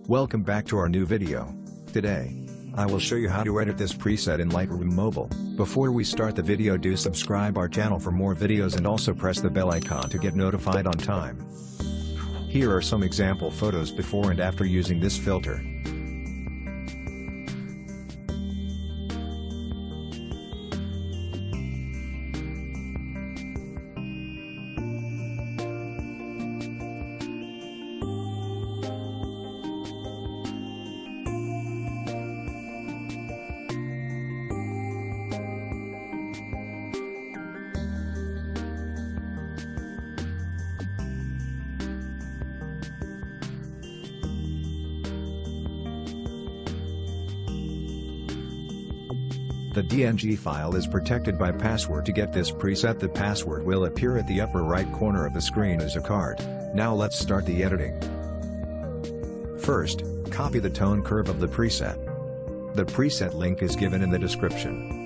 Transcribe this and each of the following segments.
Welcome back to our new video. Today, I will show you how to edit this preset in Lightroom Mobile. Before we start the video, do subscribe our channel for more videos and also press the bell icon to get notified on time. Here are some example photos before and after using this filter. The DNG file is protected by password. To get this preset, the password will appear at the upper right corner of the screen as a card. Now let's start the editing. First, copy the tone curve of the preset. The preset link is given in the description.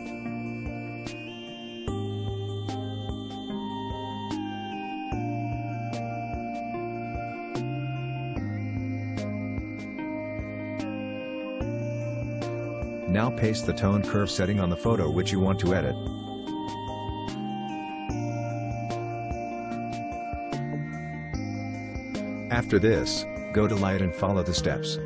Now paste the tone curve setting on the photo which you want to edit. After this, go to Light and follow the steps.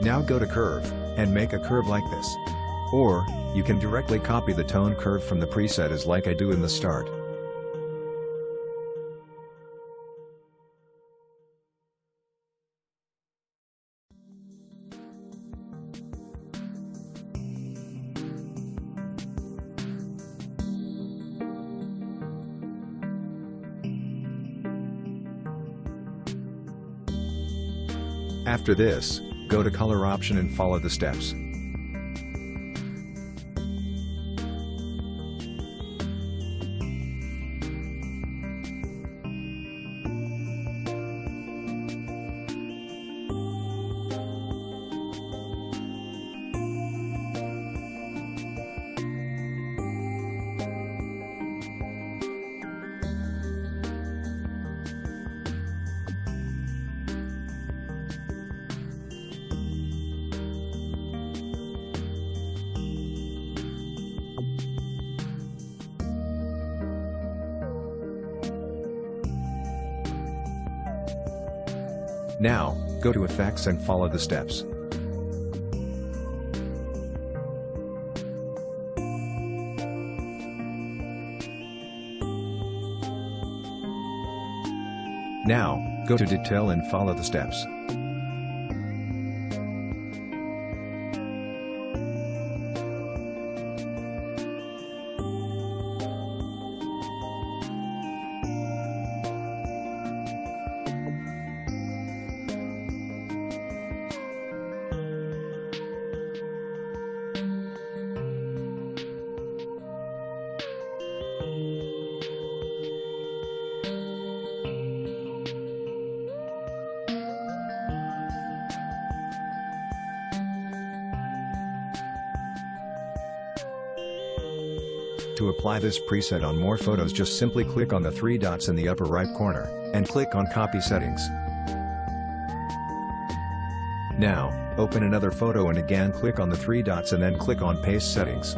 Now go to Curve, and make a curve like this. Or, you can directly copy the tone curve from the preset as like I do in the start. After this, go to Color option and follow the steps. Now, go to Effects and follow the steps. Now, go to Detail and follow the steps. To apply this preset on more photos, just simply click on the three dots in the upper right corner, and click on Copy Settings. Now, open another photo and again click on the three dots and then click on Paste Settings.